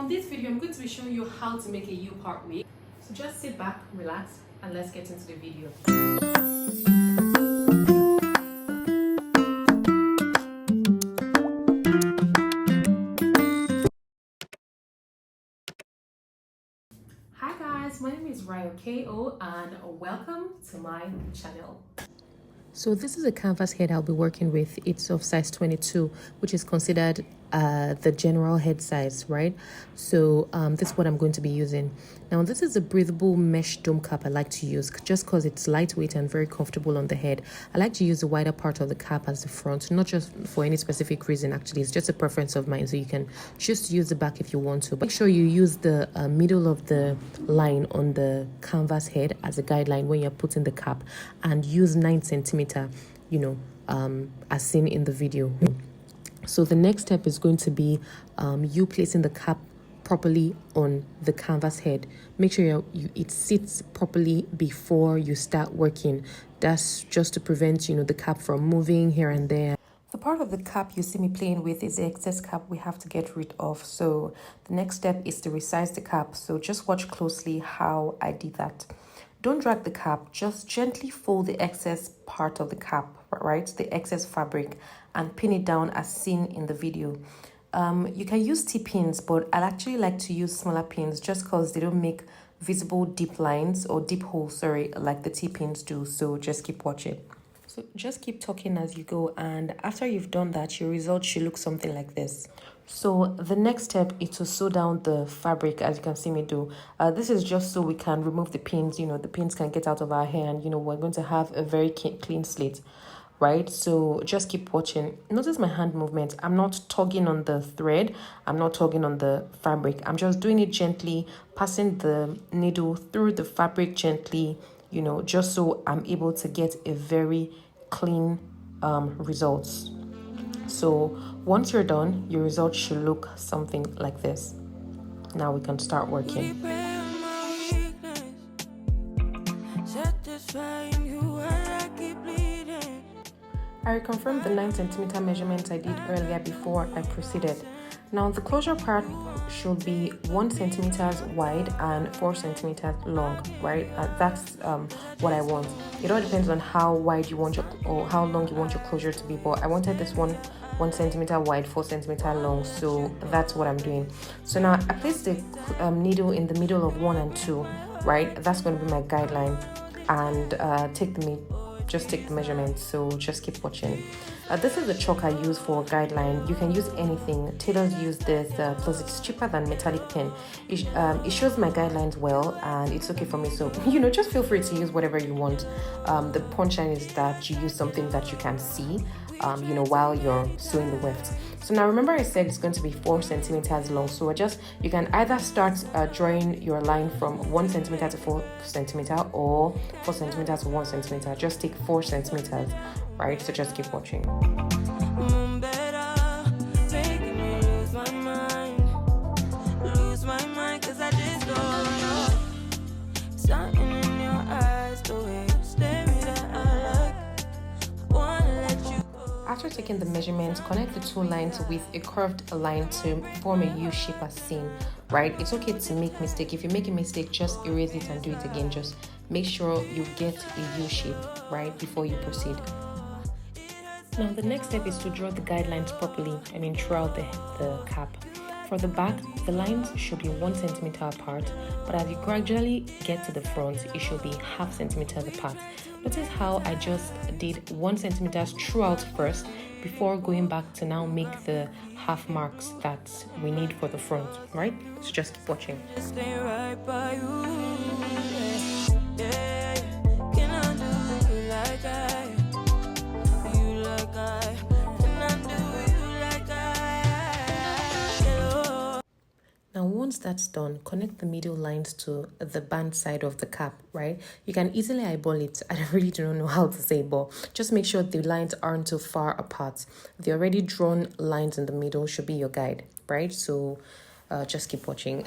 Now in this video, I'm going to be showing you how to make a U-part wig. So just sit back, relax, and let's get into the video. Hi guys, my name is Ryo KO and welcome to my channel. So this is a canvas head I'll be working with. It's of size 22, which is considered the general head size, right? So this is what I'm going to be using. Now this is a breathable mesh dome cap I like to use just because it's lightweight and very comfortable on the head. I like to use the wider part of the cap as the front, not just for any specific reason actually. It's just a preference of mine, so you can choose to use the back if you want to. But make sure you use the middle of the line on the canvas head as a guideline when you're putting the cap, and use 9 centimeter, as seen in the video. So the next step is going to be you placing the cap properly on the canvas head. Make sure it sits properly before you start working. That's just to prevent the cap from moving here and there. The part of the cap you see me playing with is the excess cap we have to get rid of. So the next step is to resize the cap. So just watch closely how I did that. Don't drag the cap, just gently fold the excess part of the cap, right? The excess fabric, and pin it down as seen in the video. You can use T-pins, but I actually like to use smaller pins just because they don't make visible deep lines or deep holes, like the T-pins do. So just keep watching. So just keep talking as you go, and after you've done that, your result should look something like this. So the next step is to sew down the fabric, as you can see me do. This is just so we can remove the pins. The pins can get out of our hair, and we're going to have a very clean slate, right? So just keep watching. Notice my hand movement. I'm not tugging on the thread. I'm not tugging on the fabric. I'm just doing it gently, passing the needle through the fabric gently, just so I'm able to get a very clean results. So once you're done, your result should look something like this. Now we can start working. I reconfirmed the 9 centimeter measurements I did earlier before I proceeded. Now the closure part should be 1 centimeter wide and 4 centimeters long, right? That's what I want. It all depends on how wide you want or how long you want your closure to be, but I wanted this 1 centimeter wide, 4 centimeter long, so that's what I'm doing. So now I place the needle in the middle of 1 and 2, right? That's going to be my guideline, and take the measurements. So just keep watching. This is the chalk I use for guideline. You can use anything. Tailors use this, plus it's cheaper than metallic pen. It shows my guidelines well, and it's okay for me. So just feel free to use whatever you want. The punchline is that you use something that you can see, while you're sewing the weft. So now remember I said it's going to be 4 centimeters long. So you can either start drawing your line from 1 centimeter to 4 centimeter, or 4 centimeters to 1 centimeter. Just take 4 centimeters, right? So just keep watching. After taking the measurements, connect the 2 lines with a curved line to form a U shape as seen, right? It's okay to make mistake. If you make a mistake, just erase it and do it again. Just make sure you get a U shape, right, before you proceed. Now the next step is to draw the guidelines properly, throughout the cap. For the back, the lines should be 1 centimeter apart, but as you gradually get to the front, it should be ½ centimeters apart. Notice how I just did 1 centimeter throughout first before going back to now make the half marks that we need for the front, right? So just keep watching. Now once that's done, connect the middle lines to the band side of the cap, right? You can easily eyeball it. I really don't know how to say, but just make sure the lines aren't too far apart. The already drawn lines in the middle should be your guide, right? So just keep watching.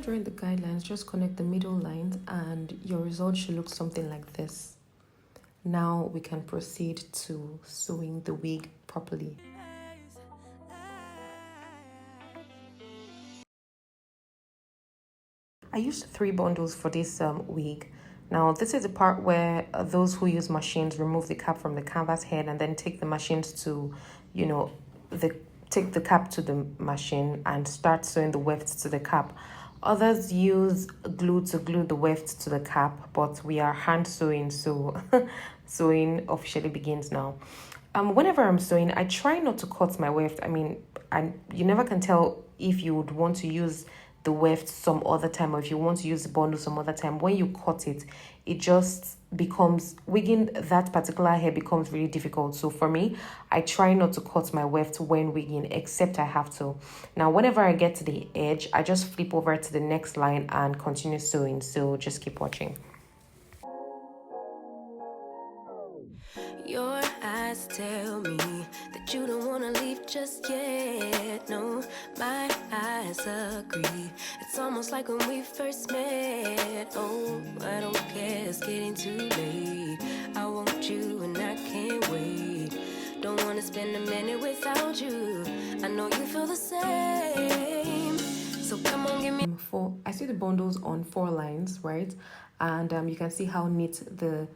after drawing the guidelines, just connect the middle lines and your result should look something like this. Now we can proceed to sewing the wig properly. I used 3 bundles for this wig. Now this is the part where those who use machines remove the cap from the canvas head and then take the machines to, take the cap to the machine and start sewing the wefts to the cap. Others use glue to glue the weft to the cap, but we are hand sewing, so sewing officially begins now. Whenever I'm sewing, I try not to cut my weft. I mean, you never can tell if you would want to use the weft some other time or if you want to use the bundle some other time. When you cut it, it just becomes, wigging that particular hair becomes really difficult. So for me, I try not to cut my weft when wigging, except I have to. Now, whenever I get to the edge, I just flip over to the next line and continue sewing. So just keep watching. Your eyes tell me that you don't want to leave just yet. No, my eyes agree. It's almost like when we first met. Oh, I don't care, it's getting too late. I want you and I can't wait. Don't want to spend a minute without you. I know you feel the same. So come on, give me. I see the bundles on 4 lines, right? And you can see how neat the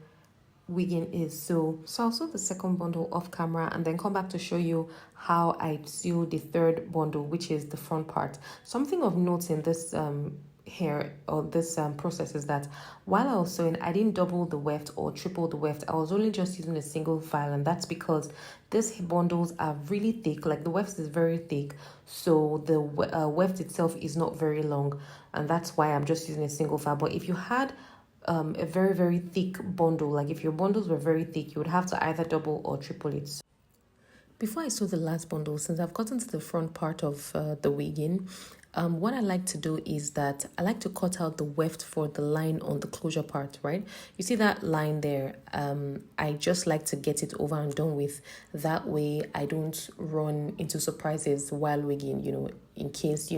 wigging is. So I'll sew the second bundle off camera and then come back to show you how I sew the third bundle, which is the front part. Something of note in this hair or this process is that while I was sewing, I didn't double the weft or triple the weft. I was only just using a single file, and that's because these bundles are really thick. Like the weft is very thick, so the weft itself is not very long, and that's why I'm just using a single file. But if you had a very, very thick bundle, like if your bundles were very thick, you would have to either double or triple it. Before I sew the last bundle, since I've gotten to the front part of the wigging, what I like to do is that I like to cut out the weft for the line on the closure part, right? You see that line there? I just like to get it over and done with. That way I don't run into surprises while wigging, in case,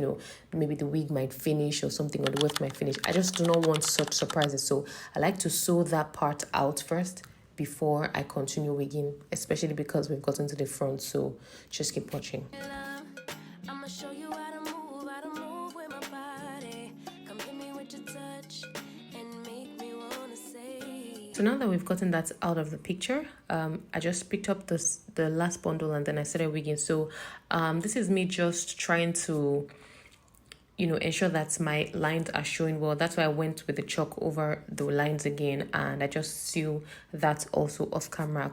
maybe the wig might finish or something, or the weft might finish. I just do not want such surprises. So I like to sew that part out first before I continue wigging, especially because we've gotten to the front. So just keep watching. I'ma show you how to move with my body. Come hit me with your touch and make me wanna say. So now that we've gotten that out of the picture, I just picked up the last bundle and then I started wigging. So this is me just trying to ensure that my lines are showing well. That's why I went with the chalk over the lines again, and I just sew that also off camera.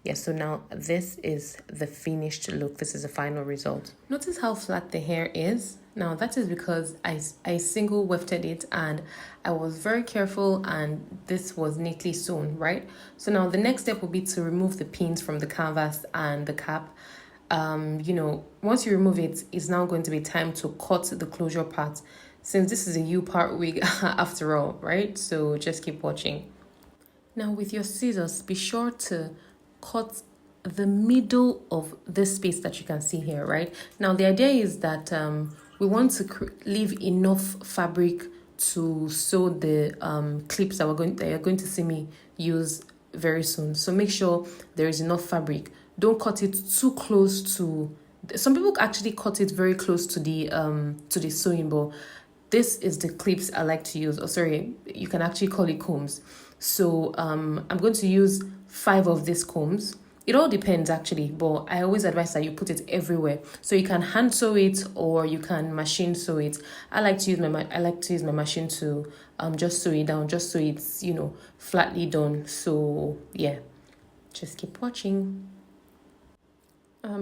Yeah, so now this is the finished look. This is the final result. Notice how flat the hair is. Now that is because I single wefted it and I was very careful, and this was neatly sewn, right? So now the next step will be to remove the pins from the canvas and the cap. Once you remove it, it's now going to be time to cut the closure part, since this is a U-part wig after all, right? So just keep watching. Now with your scissors, be sure to cut the middle of this space that you can see here, right? Now the idea is that we want to leave enough fabric to sew the clips that you're going to see me use very soon. So make sure there is enough fabric. Don't cut it too close to. Some people actually cut it very close to the sewing, but this is the clips I like to use. Oh, sorry, you can actually call it combs. So I'm going to use 5 of these combs. It all depends actually, but I always advise that you put it everywhere. So you can hand sew it or you can machine sew it. I like to use my machine to just sew it down, just so it's flatly done. So yeah, just keep watching.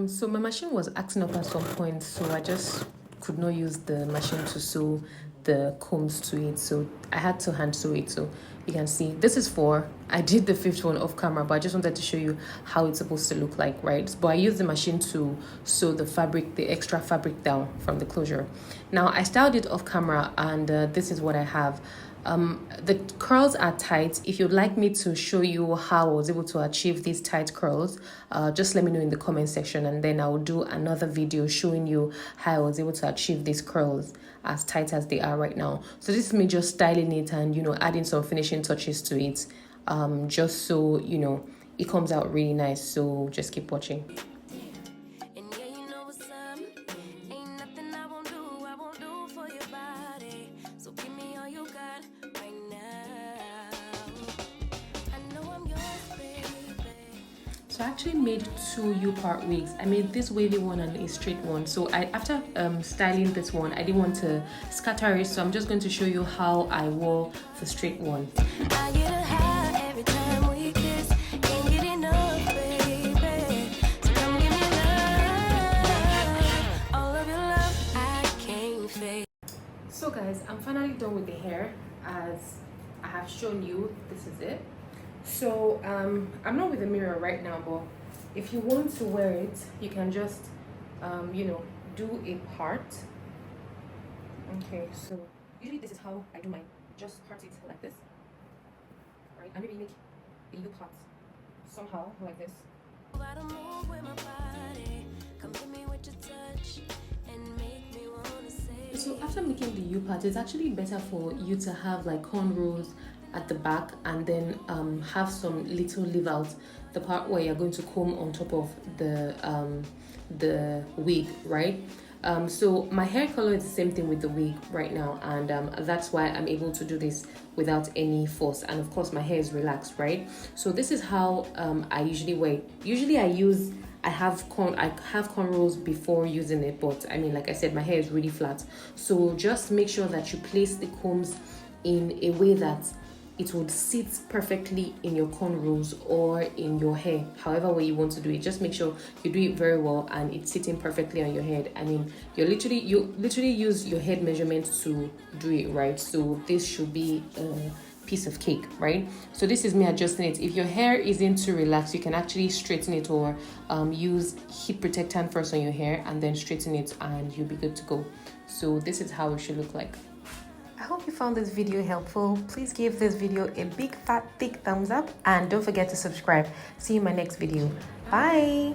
So my machine was acting up at some point, so I just could not use the machine to sew the combs to it, so I had to hand sew it. So you can see this is 4. I did the 5th one off camera, but I just wanted to show you how it's supposed to look like, right? But I used the machine to sew the fabric, the extra fabric down from the closure. Now I styled it off camera, and this is what I have. The curls are tight. If you'd like me to show you how I was able to achieve these tight curls, just let me know in the comment section, and then I'll do another video showing you how I was able to achieve these curls as tight as they are right now. So this is me just styling it and, you know, adding some finishing touches to it, just so, you know, it comes out really nice. So just keep watching. And yeah, you know what's up. Ain't nothing I won't do for your body. So give me all you got right now. I know I'm yours, baby. So I actually made two U-part wigs. I made this wavy one and a straight one. So after styling this one, I didn't want to scatter it, so I'm just going to show you how I wore the straight one. I get a high every time we kiss. Can't get enough, baby. So come give me love. All of your love, I can't fake. So guys, I'm finally done with the hair. As I have shown you, this is it. So I'm not with the mirror right now, but if you want to wear it, you can just you know, do a part. Okay, so usually this is how I do mine. Just part it like this, right? And maybe make a U part somehow like this. Gotta move with my body. Come to me with your touch and make me wanna say. So after making the U part, it's actually better for you to have like cornrows at the back, and then have some little leave out the part where you're going to comb on top of the wig, right? So my hair color is the same thing with the wig right now, and that's why I'm able to do this without any force, and of course my hair is relaxed, right? So this is how I usually wear it. Usually I have cornrows before using it, but I mean, like I said, my hair is really flat. So just make sure that you place the combs in a way that it would sit perfectly in your cornrows or in your hair, however way you want to do it. Just make sure you do it very well and it's sitting perfectly on your head. I mean, you literally use your head measurement to do it, right? So this should be a piece of cake, right? So this is me adjusting it. If your hair isn't too relaxed, you can actually straighten it, or use heat protectant first on your hair and then straighten it, and you'll be good to go. So this is how it should look like. I hope you found this video helpful. Please give this video a big fat thick thumbs up, and don't forget to subscribe. See you in my next video. Bye.